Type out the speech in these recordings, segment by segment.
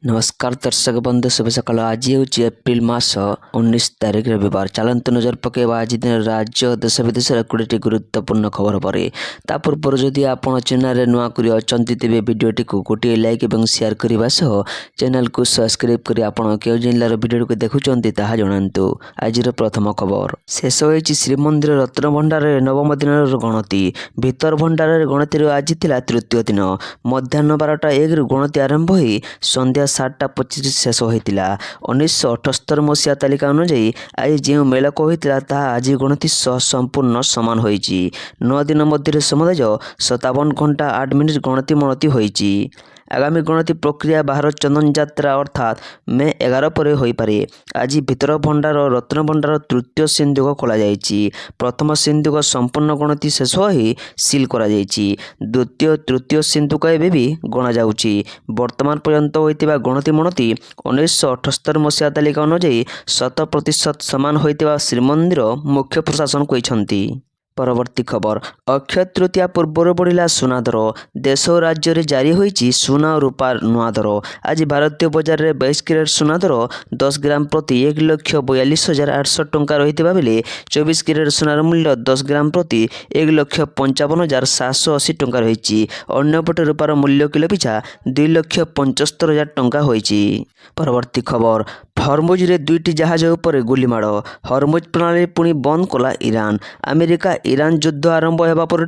नमस्कार दर्शक बंधु शुभ सकाल। आज हूँ एप्रिल मास 19 तारिख रविवार। चलतु नजर पकेबा आज दिन राज्य और देश विदेश 20टी गुरुत्वपूर्ण खबर पर। ता पूर्व जदि आप चैनल नुआ कर अच्छा तेज भिडियोटी को गोटे लाइक और शेयर करने सह चैनल को सब्सक्राइब कर आपड़ क्यों जिलार भिडियो को देखुंत ताहा जनातु। आज प्रथम खबर शेष हो श्रीमंदिर रत्नभंडार नवम दिन गणति। भितर भंडार गणति आज थिला तृतीय दिन। मध्याह्न 12टा 1 गणति आरंभ हो संध्या 7टा 25 शेष होता। 1978 मसीहा तालिका अनुଯାयी आज जो मेलक होता ताहा आज गणति सह संपूर्ण समान होइछि। 9 दिन मध्य समुदाय 57 घंटा 8 मिनिट गणति मणति होइछि। आगामी गणति प्रक्रिया बाहर चंदन यात्रा अर्थात मे 11 पर हो पारे। आज भितर भंडार और रत्न भंडार तृतीय सिंधुक खोल जाइछि। प्रथम सिंधुक संपूर्ण गणति शेष हो सील करा जाइछि। द्वितीय तृतीय सिंधुक एवं भी गणा जाउछि। वर्तमान पर्यंत होइतिबा गणति मणति 1978 मसीहा तालिका अनुଯାयी 100% समान होइतिबा श्रीमंदिर मुख्य प्रशासन कहिसंती। परवर्ती खबर अक्षय तृतीया पूर्व बढ़ला सुना दर। देश और राज्य में जारी होइछि सुना और रूपा नुआ दर। आज भारतीय बजार में 22 कैरेट सुना दर 10 ग्राम प्रति 1,42,800 टंका रही बेले 24 कैरेट सुनार मूल्य 10 ग्राम प्रति 1,55,780 टंका रही। अन्यपटे रूपार मूल्य किलो पिछा 2,75,000 टंका होइछि। परवर्ती खबर हरमुज रे 2टी जहाज उपर गुलीमाड़। हरमुज प्रणाली पुणी बंद कला ईरान। अमेरिका ईरान युद्ध आरंभ होगा पर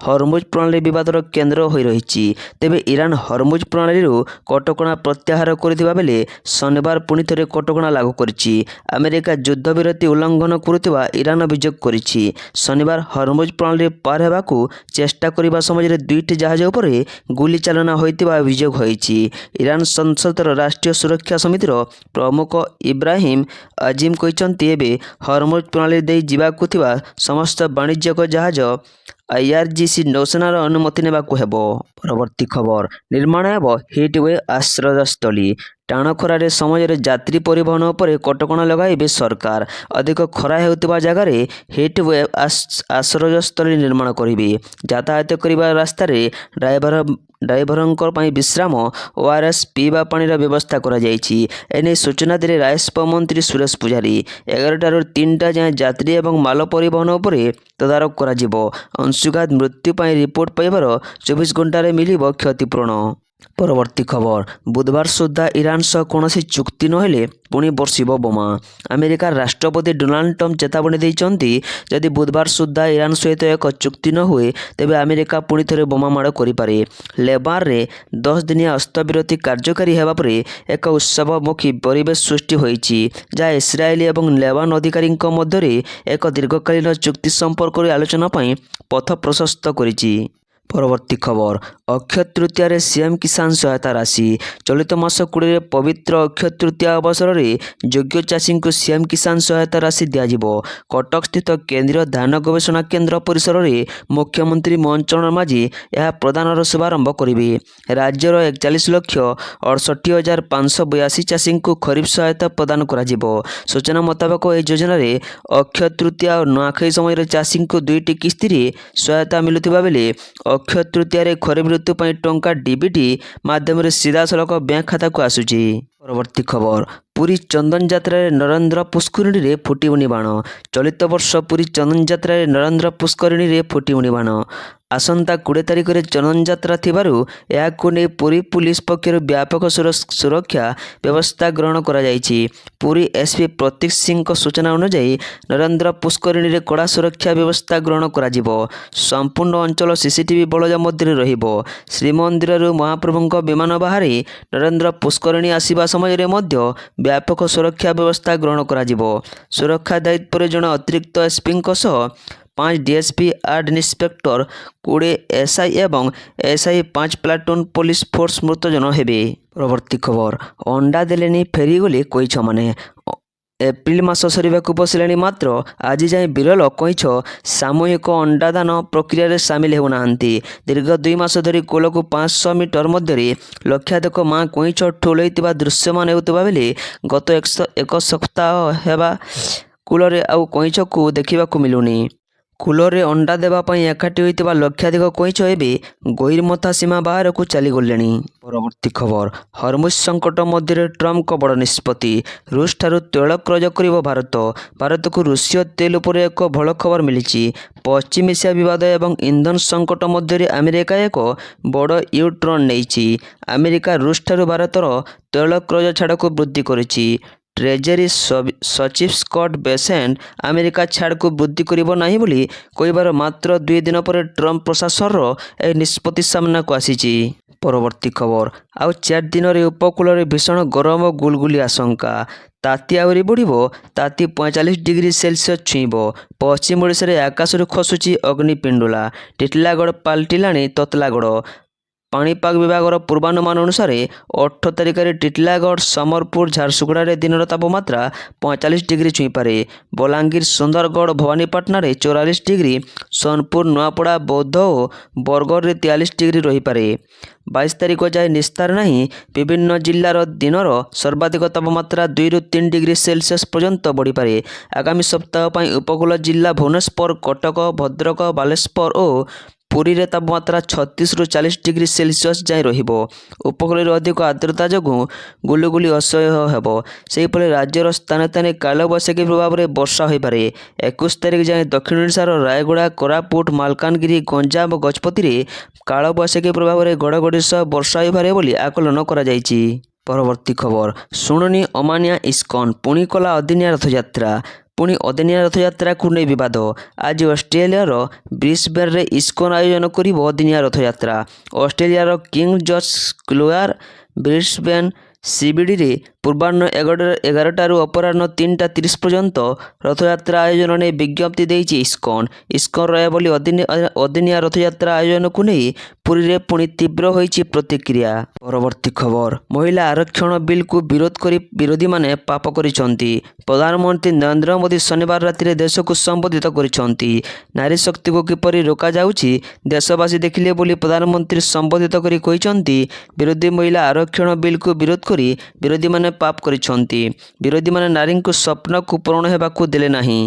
हरमुज प्रणाली विवादर केन्द्र हो रही। तेबे ईरान हरमुज प्रणाली कटकणा प्रत्याहार करथिबा बेले शनिवार पुणी थे कटकणा लागू करिछि। अमेरिका युद्ध विरति उल्लंघन करुवा ईरान अभियोग करिछि। शनिवार हरमुज प्रणाली पार हेबाकू चेष्टा करिबा समय 2टी जहाज उपर गुली चालना होइतिबा अभियोग होइछि। ईरान संसदर राष्ट्रीय सुरक्षा समितिर प्रमुख इब्राहिम अजीम कहते एवं हरमुज प्रणाली दे जीवाकु थिबा समस्त वाणिज्यिक जहाज IRGC नौसेनार अनुमति नेबाकु हेबो। परवर्ती खबर निर्माण हेब हिटवे आश्रयस्थली। टाण खरारे समय यात्री परिवहन पर कटकणा लगाइबे सरकार। अधिक खरा हेउतिबा जगार हिटवे आश्रयस्थली निर्माण करिबे। यातायात करिबा रास्ता ड्राइभरंकर पई विश्राम ORS पीवा पानीर व्यवस्था करा जाइछि। एने सूचना देले राजस्व मंत्री सुरेश पुजारी। 11टारू 3टा जाए यात्री एवं माल परिवहन उपर तदारक करा जिवो। अंशुघात मृत्यु पई रिपोर्ट पाइबार 24 घंटे मिलिबो क्षतिपूरण। परवर्ती खबर बुधवार सुधा ईरान सह कौन चुक्ति नहेले पुणी बर्षिब बोमा। अमेरिका राष्ट्रपति डोनाल्ड ट्रम्प चेतावनी देइछन्ति जदि बुधवार सुधा ईरान सहित एक चुक्ति न हुए तेबे अमेरिका पुणी थे बोमा माड़ करिपारे। लेबान रे 10 दिनिया अस्तविरति कार्यकारी हेबा परे एक उत्सवमुखी परिवेश सृष्टि होइछि जहाँ इस्राएली एवं लेबान अधिकारी मध्य एक दीर्घकालीन चुक्ति संपर्क आलोचना पई पथ प्रशस्त करिछि। परवर्ती खबर अक्षय तृतीया सीएम किसान सहायता राशि। चलित मास 20 पवित्र अक्षय तृतीया अवसर में योग्य चाषी को सीएम किसान सहायता राशि दिज्व। कटक स्थित केंद्रीय धान गवेषणा केन्द्र परिसर में मुख्यमंत्री मोहन चरण माझी यह प्रदान शुभारंभ करेंगे। राज्यर 41,68,582 चाषी को खरीफ सहायता प्रदान कर। सूचना मुताबक यह योजना अक्षय तृतीया और नुआखाई समय चाषी को 2टी किस्ती सहायता मिलुवा बेले अक्षय तृतीया खरीफ ऋतु पर टंका डीबीटी माध्यम सीधा सड़क बैंक खाता को आसुची। परवर्ती खबर पुरी चंदन यात्रा नरेंद्र पुष्करिणी रे फुटिबुनी बाण। चलित वर्ष पुरी चंदन यात्रा नरेंद्र पुष्करिणी रे फुटिबुनी बाण। आसंता 20 तारिख में चंदन यात्रा थिबारु याकु ने पुरी पुलिस पक्षर व्यापक सुरक्षा व्यवस्था ग्रहण करा जाइछि। पुरी एसपी प्रतीक सिंह सूचना अनुसार नरेंद्र पुष्करिणी रे कड़ा सुरक्षा व्यवस्था ग्रहण करा जिवो। संपूर्ण अंचल सीसीटीवी बलजा मध्य रहिबो। श्रीमंदिर महाप्रभुंक विमान बाहरी नरेंद्र पुष्करिणी आसीबा समय मध्य व्यापक सुरक्षा व्यवस्था ग्रहण करा जिवो। सुरक्षा दायित्व जन अतिरिक्त एसपी 5 डीएसपी 8 इन्स्पेक्टर 20 एसआई एवं एसआई 5 प्लाटून पुलिस फोर्स मृतजन हेबे। परवर्ती खबर अंडा देलेनी फेरीगले कईछ माने। एप्रिल मास सरीबाकू बसिलाणी मात्र आज जाए विरल कईछ सामूहिक अंडादान प्रक्रिया सामिल होउनाहांती। दीर्घ 2 मास धरी कोलकू 500 मीटर मध्य लक्षाधिक माँ कईछ ठुलैतिबा दृश्यमान हेउतिबा बेले गत एक सप्ताह हेबा कूल आउ कईछ को देखा मिलूनी। କୂଳରେ ଅଣ୍ଡା ଦେବା ପାଇଁ ଏକାଠି ହୋଇଥିବା ଲକ୍ଷାଧିକ କଇଁଛ ଏବେ ଗହିରମଥା ସୀମା ବାହାରକୁ ଚାଲିଗଲେଣି। ପରବର୍ତ୍ତୀ ଖବର, ହରମୁଜ ସଂକଟ ମଧ୍ୟରେ ଟ୍ରମ୍ପଙ୍କ ବଡ଼ ନିଷ୍ପତ୍ତି। ରୁଷଠାରୁ ତୈଳ କ୍ରୟ କରିବ ଭାରତ। ଭାରତକୁ ରୁଷୀୟ ତେଲ ଉପରେ ଏକ ଭଲ ଖବର ମିଳିଛି। ପଶ୍ଚିମ ଏସିଆ ବିବାଦ ଏବଂ ଇନ୍ଧନ ସଂକଟ ମଧ୍ୟରେ ଆମେରିକା ଏକ ବଡ଼ ୟୁ-ଟର୍ଣ୍ଣ ନେଇଛି। ଆମେରିକା ରୁଷଠାରୁ ଭାରତର ତୈଳ କ୍ରୟ ଛାଡ଼କୁ ବୃଦ୍ଧି କରିଛି। ଟ୍ରେଜେରୀ ସଚିବ ସ୍କଟ୍ ବେସେଣ୍ଟ ଆମେରିକା ଛାଡ଼କୁ ବୃଦ୍ଧି କରିବ ନାହିଁ ବୋଲି କହିବାର ମାତ୍ର 2 ଦିନ ପରେ ଟ୍ରମ୍ପ ପ୍ରଶାସନର ଏହି ନିଷ୍ପତ୍ତି ସାମ୍ନାକୁ ଆସିଛି। ପରବର୍ତ୍ତୀ ଖବର, ଆଉ 4 ଦିନରେ ଉପକୂଳରେ ଭୀଷଣ ଗରମ ଓ ଗୁଳଗୁଳି ଆଶଙ୍କା। ତାତି ଆହୁରି ବଢ଼ିବ। ତାତି 45 ଡିଗ୍ରୀ ସେଲସିୟସ୍ ଛୁଇଁବ। ପଶ୍ଚିମ ଓଡ଼ିଶାରେ ଆକାଶରୁ ଖସୁଛି ଅଗ୍ନିପିଣ୍ଡୁଳା। ଟିଟିଲାଗଡ଼ ପାଲଟିଲାଣି ତତଲାଗଡ଼। ପାଣିପାଗ ବିଭାଗର ପୂର୍ବାନୁମାନ ଅନୁସାରେ 18 ତାରିଖରେ ଟିଟିଲାଗଡ଼, ସମ୍ବଲପୁର, ଝାରସୁଗୁଡ଼ାରେ ଦିନର ତାପମାତ୍ରା 45 ଡିଗ୍ରୀ ଛୁଇଁପାରେ। ବଲାଙ୍ଗୀର, ସୁନ୍ଦରଗଡ଼, ଭବାନୀପାଟଣାରେ 44 ଡିଗ୍ରୀ, ସୋନପୁର, ନୂଆପଡ଼ା, ବୌଦ୍ଧ ଓ ବରଗଡ଼ରେ 43 ଡିଗ୍ରୀ ରହିପାରେ। 22 ତାରିଖ ଯାଏ ନିସ୍ତାର ନାହିଁ। ବିଭିନ୍ନ ଜିଲ୍ଲାର ଦିନର ସର୍ବାଧିକ ତାପମାତ୍ରା 2ରୁ 3 ଡିଗ୍ରୀ ସେଲସିୟସ୍ ପର୍ଯ୍ୟନ୍ତ ବଢ଼ିପାରେ। ଆଗାମୀ ସପ୍ତାହ ପାଇଁ ଉପକୂଳ ଜିଲ୍ଲା ଭୁବନେଶ୍ୱର, କଟକ, ଭଦ୍ରକ, ବାଲେଶ୍ୱର ଓ ପୁରୀରେ ତାପମାତ୍ରା 36ରୁ 40 ଡିଗ୍ରୀ ସେଲସିୟସ୍ ଯାଏଁ ରହିବ। ଉପକୂଳରେ ଅଧିକ ଆର୍ଦ୍ରତା ଯୋଗୁଁ ଗୁଳୁଗୁଳି ଅସହ୍ୟ ହେବ। ସେହିପରି ରାଜ୍ୟର ସ୍ଥାନେ ସ୍ଥାନେ କାଳବୈଶାଖୀ ପ୍ରଭାବରେ ବର୍ଷା ହୋଇପାରେ। 21 ତାରିଖ ଯାଏଁ ଦକ୍ଷିଣ ଓଡ଼ିଶାର ରାୟଗଡ଼ା, କୋରାପୁଟ, ମାଲକାନଗିରି, ଗଞ୍ଜାମ ଓ ଗଜପତିରେ କାଳବୈଶାଖୀ ପ୍ରଭାବରେ ଘଡ଼ଘଡ଼ି ସହ ବର୍ଷା ହୋଇପାରେ ବୋଲି ଆକଳନ କରାଯାଇଛି। ପରବର୍ତ୍ତୀ ଖବର, ଶୁଣୁନି ଅମାନିଆ ଇସ୍କନ ପୁଣି କଲା ଅଦିନିଆ ରଥଯାତ୍ରା। ପୁଣି ଅଦିନିଆ ରଥଯାତ୍ରାକୁ ନେଇ ବିବାଦ। ଆଜି ଅଷ୍ଟ୍ରେଲିଆର ବ୍ରିସବେନ୍ରେ ଇସ୍କନ ଆୟୋଜନ କରିବ ଅଦିନିଆ ରଥଯାତ୍ରା। ଅଷ୍ଟ୍ରେଲିଆର କିଙ୍ଗ ଜର୍ଜ ସ୍କ୍ୱେୟାର, ବ୍ରିସବେନ୍ ସିବିଡିରେ ପୂର୍ବାହ୍ନ 11ଟାରୁ ଅପରାହ୍ନ 3ଟା 30 ପର୍ଯ୍ୟନ୍ତ ରଥଯାତ୍ରା ଆୟୋଜନ ନେଇ ବିଜ୍ଞପ୍ତି ଦେଇଛି ଇସ୍କନ। ଇସ୍କନ ରହିବ ବୋଲି ଅଦିନିଆ ରଥଯାତ୍ରା ଆୟୋଜନକୁ ନେଇ ପୁରୀରେ ପୁଣି ତୀବ୍ର ହୋଇଛି ପ୍ରତିକ୍ରିୟା। ପରବର୍ତ୍ତୀ ଖବର, ମହିଳା ଆରକ୍ଷଣ ବିଲ୍କୁ ବିରୋଧ କରି ବିରୋଧୀମାନେ ପାପ କରିଛନ୍ତି। ପ୍ରଧାନମନ୍ତ୍ରୀ ନରେନ୍ଦ୍ର ମୋଦି ଶନିବାର ରାତିରେ ଦେଶକୁ ସମ୍ବୋଧିତ କରିଛନ୍ତି। ନାରୀ ଶକ୍ତିକୁ କିପରି ରୋକାଯାଉଛି ଦେଶବାସୀ ଦେଖିଲେ ବୋଲି ପ୍ରଧାନମନ୍ତ୍ରୀ ସମ୍ବୋଧିତ କରି କହିଛନ୍ତି, ବିରୋଧୀ ମହିଳା ଆରକ୍ଷଣ ବିଲ୍କୁ ବିରୋଧ କରି ବିରୋଧୀମାନେ ପାପ କରିଛନ୍ତି। ବିରୋଧୀମାନେ ନାରୀଙ୍କ ସ୍ୱପ୍ନକୁ ପୂରଣ ହେବାକୁ ଦେଲେ ନାହିଁ।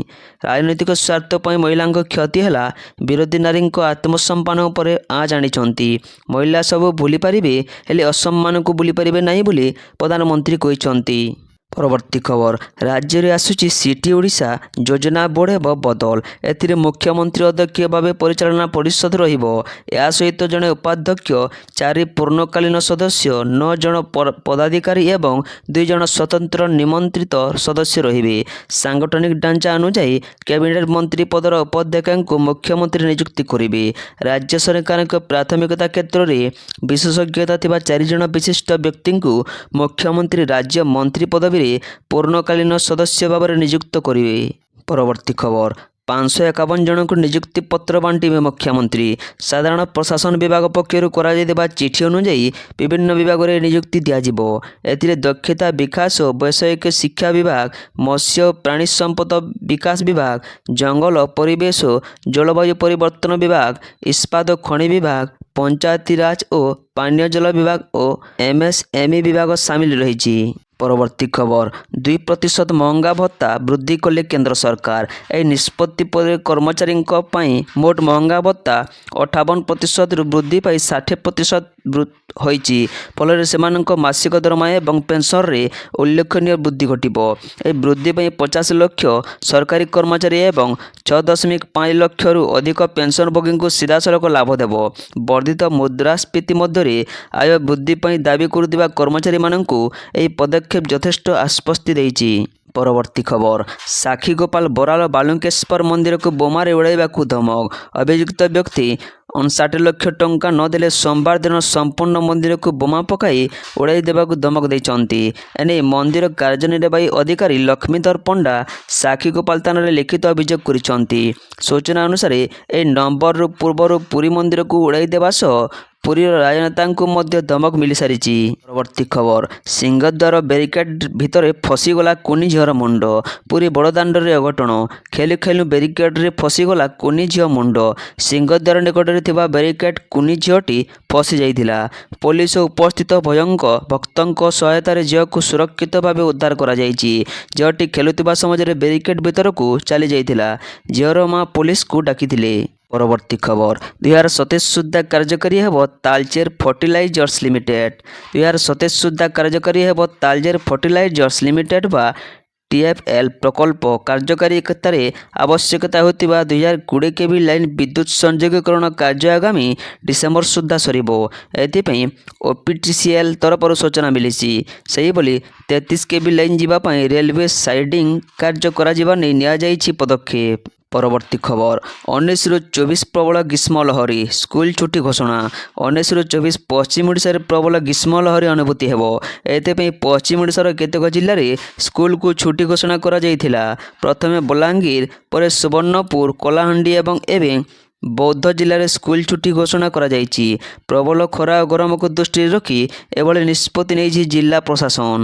ରାଜନୈତିକ ସ୍ୱାର୍ଥ ପାଇଁ ମହିଳାଙ୍କ କ୍ଷତି ହେଲା। ବିରୋଧୀ ନାରୀଙ୍କ ଆତ୍ମସମ୍ମାନ ଉପରେ ଆଞ୍ଚ ଆଣିଛନ୍ତି। ମହିଳା ସବୁ ଭୁଲିପାରିବେ ହେଲେ ଅସମ୍ମାନକୁ ଭୁଲିପାରିବେ ନାହିଁ ବୋଲି ପ୍ରଧାନମନ୍ତ୍ରୀ କହିଛନ୍ତି। ପରବର୍ତ୍ତୀ ଖବର, ରାଜ୍ୟରେ ଆସୁଛି ସିଟି ଓଡ଼ିଶା ଯୋଜନା ବୋର୍ଡ ହେବ ବଦଳ। ଏଥିରେ ମୁଖ୍ୟମନ୍ତ୍ରୀ ଅଧ୍ୟକ୍ଷ ଭାବେ ପରିଚାଳନା ପରିଷଦ ରହିବ। ଏହା ସହିତ ଜଣେ ଉପାଧ୍ୟକ୍ଷ, 4 ପୂର୍ଣ୍ଣକାଳୀନ ସଦସ୍ୟ, 9 ଜଣ ପଦାଧିକାରୀ ଏବଂ 2 ଜଣ ସ୍ୱତନ୍ତ୍ର ନିମନ୍ତ୍ରିତ ସଦସ୍ୟ ରହିବେ। ସାଂଗଠନିକ ଢାଞ୍ଚା ଅନୁଯାୟୀ କ୍ୟାବିନେଟ୍ ମନ୍ତ୍ରୀ ପଦର ଉପାଧ୍ୟକ୍ଷଙ୍କୁ ମୁଖ୍ୟମନ୍ତ୍ରୀ ନିଯୁକ୍ତି କରିବେ। ରାଜ୍ୟ ସରକାରଙ୍କ ପ୍ରାଥମିକତା କ୍ଷେତ୍ରରେ ବିଶେଷଜ୍ଞତା ଥିବା 4 ଜଣ ବିଶିଷ୍ଟ ବ୍ୟକ୍ତିଙ୍କୁ ମୁଖ୍ୟମନ୍ତ୍ରୀ ରାଜ୍ୟ ମନ୍ତ୍ରୀ ପଦବୀରେ ପୂର୍ଣ୍ଣକାଳୀନ ସଦସ୍ୟ ଭାବରେ ନିଯୁକ୍ତ କରିବେ। ପରବର୍ତ୍ତୀ ଖବର, 551 ଜଣଙ୍କୁ ନିଯୁକ୍ତି ପତ୍ର ବାଣ୍ଟିବେ ମୁଖ୍ୟମନ୍ତ୍ରୀ। ସାଧାରଣ ପ୍ରଶାସନ ବିଭାଗ ପକ୍ଷରୁ କରାଯାଇଥିବା ଚିଠି ଅନୁଯାୟୀ ବିଭିନ୍ନ ବିଭାଗରେ ନିଯୁକ୍ତି ଦିଆଯିବ। ଏଥିରେ ଦକ୍ଷତା ବିକାଶ ଓ ବୈଷୟିକ ଶିକ୍ଷା ବିଭାଗ, ମତ୍ସ୍ୟ ଓ ପ୍ରାଣୀ ସମ୍ପଦ ବିକାଶ ବିଭାଗ, ଜଙ୍ଗଲ, ପରିବେଶ ଓ ଜଳବାୟୁ ପରିବର୍ତ୍ତନ ବିଭାଗ, ଇସ୍ପାତ ଓ ଖଣି ବିଭାଗ, ପଞ୍ଚାୟତିରାଜ ଓ ପାନୀୟ ଜଳ ବିଭାଗ ଓ MSME ବିଭାଗ ସାମିଲ ରହିଛି। ପରବର୍ତ୍ତୀ ଖବର, 2% ମହଙ୍ଗା ଭତ୍ତା ବୃଦ୍ଧି କଲେ କେନ୍ଦ୍ର ସରକାର। ଏହି ନିଷ୍ପତ୍ତି ପରେ କର୍ମଚାରୀଙ୍କ ପାଇଁ ମୋଟ ମହଙ୍ଗା ଭତ୍ତା 58%ରୁ ବୃଦ୍ଧି ପାଇ 60% ହୋଇଛି। ଫଳରେ ସେମାନଙ୍କ ମାସିକ ଦରମା ଏବଂ ପେନ୍ସନରେ ଉଲ୍ଲେଖନୀୟ ବୃଦ୍ଧି ଘଟିବ। ଏହି ବୃଦ୍ଧି ପାଇଁ 50 ଲକ୍ଷ ସରକାରୀ କର୍ମଚାରୀ ଏବଂ 6.5 ଲକ୍ଷରୁ ଅଧିକ ପେନ୍ସନଭୋଗୀଙ୍କୁ ସିଧାସଳଖ ଲାଭ ଦେବ। ବର୍ଦ୍ଧିତ ମୁଦ୍ରାସ୍ଫୀତି ମଧ୍ୟରେ ଆୟ ବୃଦ୍ଧି ପାଇଁ ଦାବି କରୁଥିବା କର୍ମଚାରୀମାନଙ୍କୁ ଏହି ପଦକ୍ଷେପ ଯଥେଷ୍ଟ ଆଶ୍ୱସ୍ତି ଦେଇଛି। ପରବର୍ତ୍ତୀ ଖବର, ସାକ୍ଷୀଗୋପାଳ ବରାଳ ବାଲୁଙ୍କେଶ୍ୱର ମନ୍ଦିରକୁ ବୋମାରେ ଉଡ଼ାଇବାକୁ ଧମକ। ଅଭିଯୁକ୍ତ ବ୍ୟକ୍ତି 59 ଲକ୍ଷ ଟଙ୍କା ନ ଦେଲେ ସୋମବାର ଦିନ ସମ୍ପୂର୍ଣ୍ଣ ମନ୍ଦିରକୁ ବୋମା ପକାଇ ଉଡ଼ାଇ ଦେବାକୁ ଧମକ ଦେଇଛନ୍ତି। ଏନେଇ ମନ୍ଦିର କାର୍ଯ୍ୟନିର୍ବାହୀ ଅଧିକାରୀ ଲକ୍ଷ୍ମୀଧର ପଣ୍ଡା ସାକ୍ଷୀଗୋପାଳ ଥାନାରେ ଲିଖିତ ଅଭିଯୋଗ କରିଛନ୍ତି। ସୂଚନା ଅନୁସାରେ ଏହି ନମ୍ବରରୁ ପୂର୍ବରୁ ପୁରୀ ମନ୍ଦିରକୁ ଉଡ଼ାଇ ଦେବା ସହ ପୁରୀର ରାଜନେତାଙ୍କୁ ମଧ୍ୟ ଧମକ ମିଳିସାରିଛି। ପରବର୍ତ୍ତୀ ଖବର, ସିଂହଦ୍ୱାର ବ୍ୟାରିକେଡ୍ ଭିତରେ ଫସିଗଲା କୁନି ଝିଅର ମୁଣ୍ଡ। ପୁରୀ ବଡ଼ଦାଣ୍ଡରେ ଅଘଟଣ, ଖେଳୁ ଖେଳୁ ବ୍ୟାରିକେଡ୍ରେ ଫସିଗଲା କୁନି ଝିଅ ମୁଣ୍ଡ। ସିଂହଦ୍ୱାର ନିକଟରେ ଥିବା ବ୍ୟାରିକେଡ୍ କୁନି ଝିଅଟି ଫସି ଯାଇଥିଲା। ପୋଲିସ ଓ ଉପସ୍ଥିତ ଭକ୍ତଙ୍କ ସହାୟତାରେ ଝିଅକୁ ସୁରକ୍ଷିତ ଭାବେ ଉଦ୍ଧାର କରାଯାଇଛି। ଝିଅଟି ଖେଳୁଥିବା ସମୟରେ ବ୍ୟାରିକେଡ୍ ଭିତରକୁ ଚାଲି ଯାଇଥିଲା। ଝିଅର ମା ପୋଲିସକୁ ଡାକିଥିଲେ। ପରବର୍ତ୍ତୀ ଖବର, 2027 ସୁଦ୍ଧା କାର୍ଯ୍ୟକାରୀ ହେବ ତାଳଚେର ଫର୍ଟିଲାଇଜର୍ସ ଲିମିଟେଡ୍। 2027 ସୁଦ୍ଧା କାର୍ଯ୍ୟକାରୀ ହେବ ତାଳଚେର ଫର୍ଟିଲାଇଜର୍ସ ଲିମିଟେଡ୍ ବା TFL ପ୍ରକଳ୍ପ। କାର୍ଯ୍ୟକାରିତାରେ ଆବଶ୍ୟକତା ହେଉଥିବା 2020 କେଭି ଲାଇନ୍ ବିଦ୍ୟୁତ୍ ସଂଯୋଗୀକରଣ କାର୍ଯ୍ୟ ଆଗାମୀ ଡିସେମ୍ବର ସୁଦ୍ଧା ସରିବ। ଏଥିପାଇଁ OPTCL ତରଫରୁ ସୂଚନା ମିଳିଛି। ସେହିଭଳି 33 କେଭି ଲାଇନ୍ ଯିବା ପାଇଁ ରେଲୱେ ସାଇଡିଂ କାର୍ଯ୍ୟ କରାଯିବା ନେଇ ନିଆଯାଇଛି ପଦକ୍ଷେପ। ପରବର୍ତ୍ତୀ ଖବର, 19ରୁ 24 ପ୍ରବଳ ଗ୍ରୀଷ୍ମ ଲହରୀ, ସ୍କୁଲ ଛୁଟି ଘୋଷଣା। 19ରୁ 24 ପଶ୍ଚିମ ଓଡ଼ିଶାରେ ପ୍ରବଳ ଗ୍ରୀଷ୍ମ ଲହରୀ ଅନୁଭୂତି ହେବ। ଏଥିପାଇଁ ପଶ୍ଚିମ ଓଡ଼ିଶାର କେତେକ ଜିଲ୍ଲାରେ ସ୍କୁଲକୁ ଛୁଟି ଘୋଷଣା କରାଯାଇଥିଲା। ପ୍ରଥମେ ବଲାଙ୍ଗୀର, ପରେ ସୁବର୍ଣ୍ଣପୁର, କଳାହାଣ୍ଡି ଏବଂ ଏବେ ବୌଦ୍ଧ ଜିଲ୍ଲାରେ ସ୍କୁଲ ଛୁଟି ଘୋଷଣା କରାଯାଇଛି। ପ୍ରବଳ ଖରା ଓ ଗରମକୁ ଦୃଷ୍ଟିରେ ରଖି ଏଭଳି ନିଷ୍ପତ୍ତି ନେଇଛି ଜିଲ୍ଲା ପ୍ରଶାସନ।